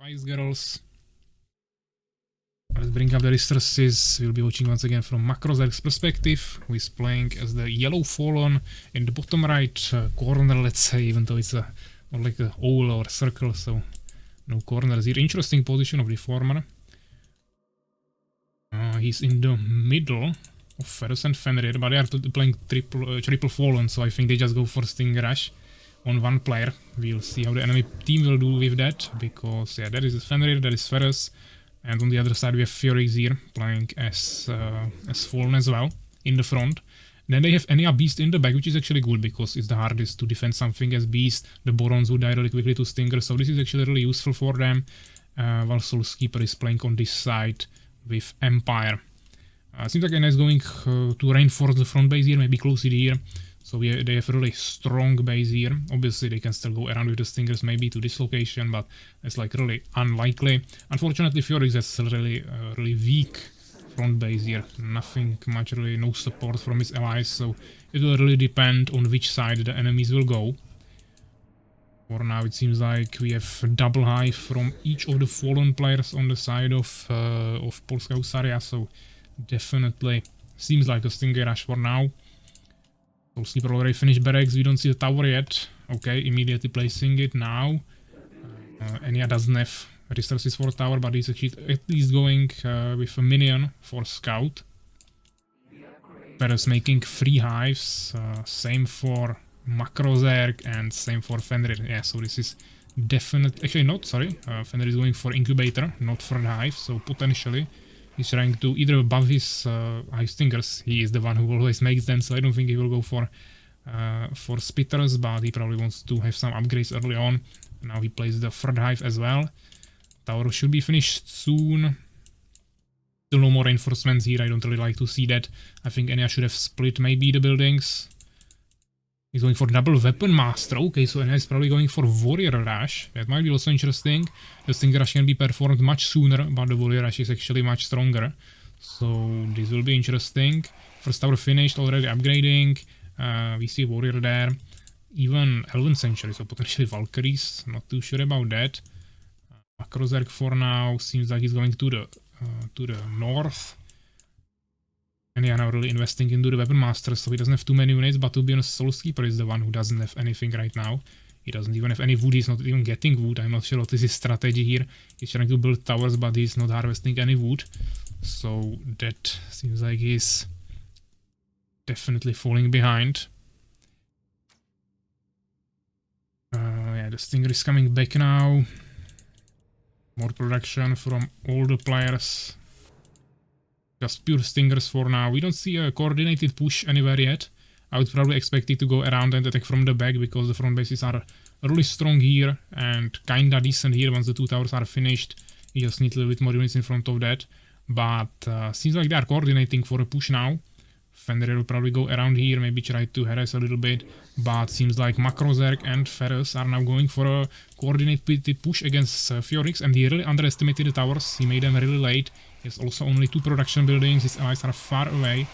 Spies girls. Let's bring up the resources. We'll be watching once again from Macrozerk's perspective, who is playing as the yellow fallen in the bottom right corner, let's say, even though it's more like a oval or a circle, so no corners here. Interesting position of the former. He's in the middle of Ferus and Fenrir, but they are playing triple fallen, so I think they just go for Sting Rush on one player. We'll see how the enemy team will do with that, because yeah, that is Fenrir, that is Ferus, and on the other side we have Furyx here playing as fallen as well in the front. Then they have Enya Beast in the back, which is actually good because it's the hardest to defend something as Beast. The Borons would die really quickly to Stinger, so this is actually really useful for them. While Soulskeeper is playing on this side with Empire. Seems like Enya is going to reinforce the front base here, maybe close it here. So they have a really strong base here. Obviously they can still go around with the Stingers maybe to this location, but it's like really unlikely. Unfortunately Furyx has really weak front base here. Nothing much, really no support from his allies, so it will really depend on which side the enemies will go. For now it seems like we have double hive from each of the fallen players on the side of Polska Husaria, so definitely seems like a Stinger Rush for now. Soulskeeper already finished barracks, we don't see the tower yet. Okay, immediately placing it now. Enya doesn't have resources for tower, but he's actually at least going with a minion for scout. Ferus making 3 hives, same for Macrozerk and same for Fenrir. Yeah, so this is definitely, actually not, sorry, Fenrir is going for incubator, not for the hive, so potentially he's trying to either buff his hive stingers. He is the one who always makes them, so I don't think he will go for spitters, but he probably wants to have some upgrades early on. Now he plays the third hive as well. Tower should be finished soon. Still no more reinforcements here, I don't really like to see that. I think Enya should have split maybe the buildings. He's going for double weapon master. Okay, so Enya is probably going for warrior rush. That might be also interesting. The Stinger Rush can be performed much sooner, but the warrior rush is actually much stronger. So this will be interesting. First tower finished, already upgrading. We see warrior there. Even Elven Sanctuary, so potentially Valkyries. Not too sure about that. Macrozerk for now seems like he's going to the north. And yeah, now really investing into the Weapon Master, so he doesn't have too many units, but to be honest, Soulskeeper is the one who doesn't have anything right now. He doesn't even have any wood, he's not even getting wood. I'm not sure what is his strategy here. He's trying to build towers, but he's not harvesting any wood. So that seems like he's definitely falling behind. Yeah, the Stinger is coming back now. More production from all the players. Just pure Stingers for now. We don't see a coordinated push anywhere yet. I would probably expect it to go around and attack from the back, because the front bases are really strong here and kinda decent here once the 2 towers are finished. You just need a little bit more units in front of that. But seems like they are coordinating for a push now. Fenrir will probably go around here, maybe try to harass a little bit, but seems like Macrozerk and Ferus are now going for a coordinated push against Furyx, and he really underestimated the towers. He made them really late. He has also only 2 production buildings, his allies are far away,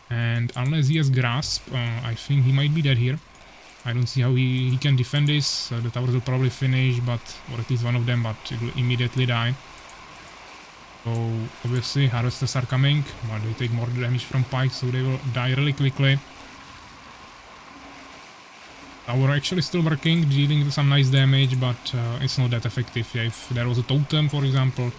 and unless he has grasp, I think he might be dead here. I don't see how he can defend this. The towers will probably finish, or at least one of them, but it will immediately die. So obviously harvesters are coming, but they take more damage from pikes, so they will die really quickly. Tower actually still working, dealing some nice damage, but it's not that effective. Yeah, if there was a totem, for example,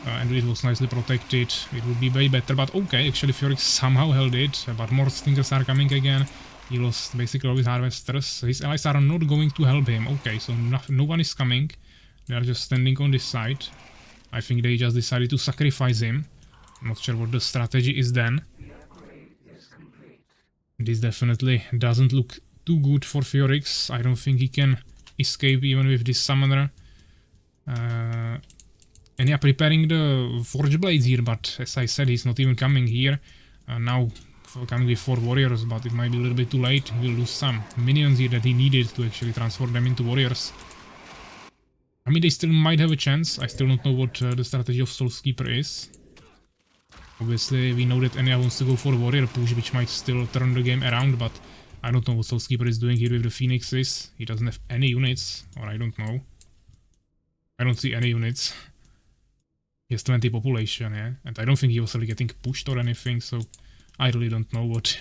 and it was nicely protected, it would be way better. But okay, actually Furyx somehow held it, but more Stingers are coming again. He lost basically all his harvesters. His allies are not going to help him. Okay, so no one is coming. They are just standing on this side. I think they just decided to sacrifice him. I'm not sure what the strategy is then. This definitely doesn't look too good for Furyx. I don't think he can escape even with this summoner. And yeah, preparing the Forge Blades here, but as I said, he's not even coming here. Now coming with 4 warriors, but it might be a little bit too late. He will lose some minions here that he needed to actually transform them into warriors. I mean, they still might have a chance. I still don't know what the strategy of Soulskeeper is. Obviously, we know that Enya wants to go for a warrior push, which might still turn the game around, but I don't know what Soulskeeper is doing here with the Phoenixes. He doesn't have any units, or I don't know. I don't see any units. He has 20 population, yeah? And I don't think he was really getting pushed or anything, so I really don't know what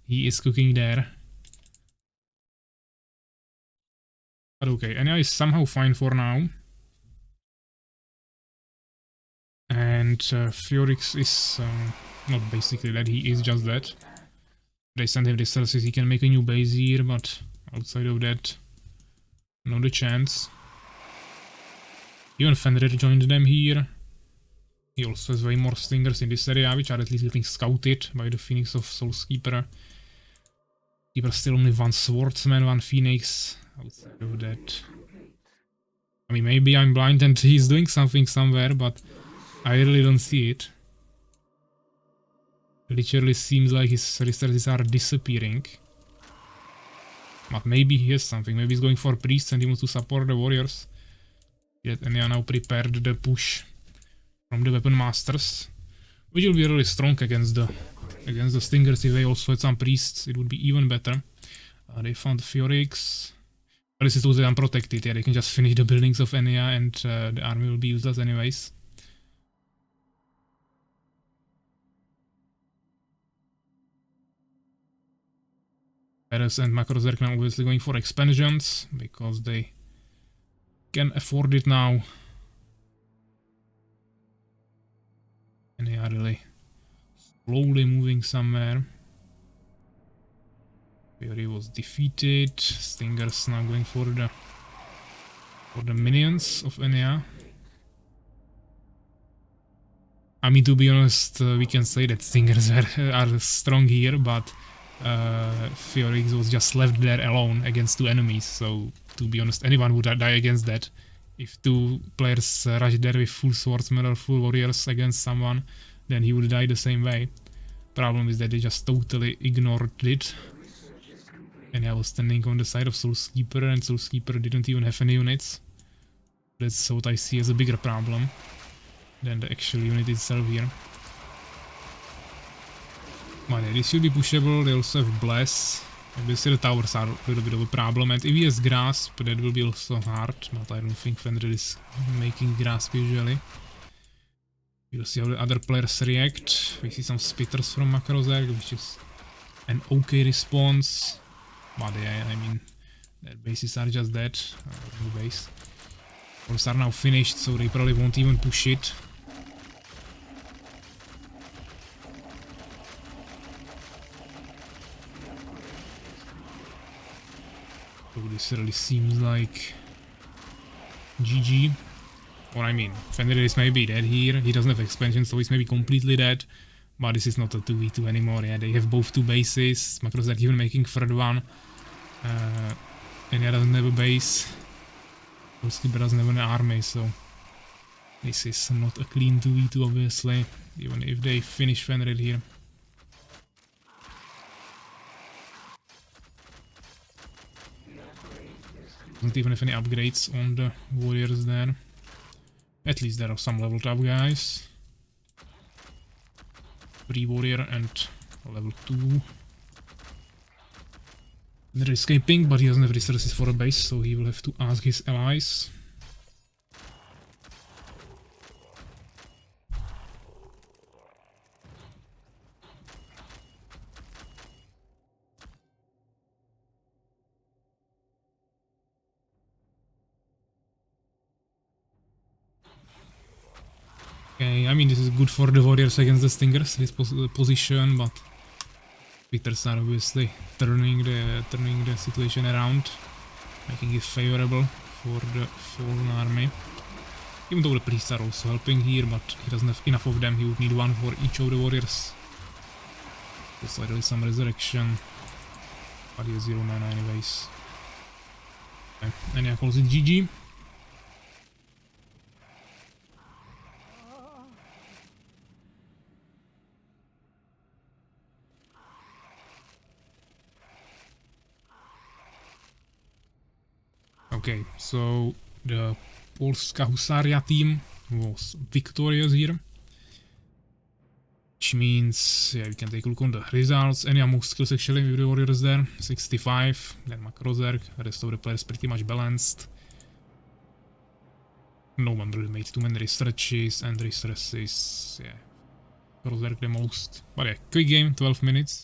he is cooking there. But okay, Enya is somehow fine for now. And Fiorix is not basically that, he is just that. They send him resources, he can make a new base here, but outside of that, not a chance. Even Fenrir joined them here. He also has way more stingers in this area, which are at least getting scouted by the Phoenix of Soulskeeper. Keeper still only one swordsman, one Phoenix. Outside of that, I mean, maybe I'm blind and he's doing something somewhere, but I really don't see it. It literally seems like his resources are disappearing. But maybe he has something. Maybe he's going for priests and he wants to support the warriors. Yet Enya now prepared the push from the weapon masters, which will be really strong against the stingers. If they also had some priests, it would be even better. They found Fiorix. But this is totally unprotected. Yeah, they can just finish the buildings of Enya and the army will be useless anyways. Perez and Macrozerk now obviously going for expansions because they can afford it now. And they are really slowly moving somewhere. Fury was defeated. Stingers now going for the minions of Enya. I mean, to be honest, we can say that Stingers are strong here, but Fiorix was just left there alone against two enemies, so to be honest, anyone would die against that. If two players rush there with full swordsmen or full warriors against someone, then he would die the same way. Problem is that they just totally ignored it. And I was standing on the side of Soulskeeper, and Soulskeeper didn't even have any units. That's what I see as a bigger problem than the actual unit itself here. But yeah, this should be pushable. They also have Bless. Obviously the towers are a little bit of a problem, and if he has Grasp, that will be also hard, but I don't think Fenrir is making Grasp usually. We'll see how the other players react. We see some spitters from Macrozerk, which is an okay response. But yeah, I mean, their bases are just dead. New base. Walls are now finished, so they probably won't even push it. So this really seems like GG. Or I mean, Fenrir is maybe dead here. He doesn't have expansion, so he's maybe completely dead. But this is not a 2v2 anymore. Yeah, they have both two bases. Macrozerk even making third one. Enya doesn't have a base. Soulskeeper doesn't have an army, so this is not a clean 2v2 obviously, even if they finish Fenrir here. Doesn't even have any upgrades on the warriors there. At least there are some leveled up guys. 3 warrior and level 2. They're escaping, but he doesn't have resources for a base, so he will have to ask his allies. Okay, I mean this is good for the warriors against the stingers, this position, but Spitters are obviously turning the situation around, making it favorable for the fallen army. Even though the priests are also helping here, but he doesn't have enough of them, he would need one for each of the warriors. Also there is some resurrection, but he has 0 mana anyways. Okay. Enya calls it GG. Okay, so the Polska Husaria team was victorious here. Which means, yeah, we can take a look on the results. Enya most kills actually with the warriors there, 65. Then Macrozerk, the rest of the players pretty much balanced. No one really made too many researches and restresses. Yeah. Crosser the most. But yeah, quick game, 12 minutes.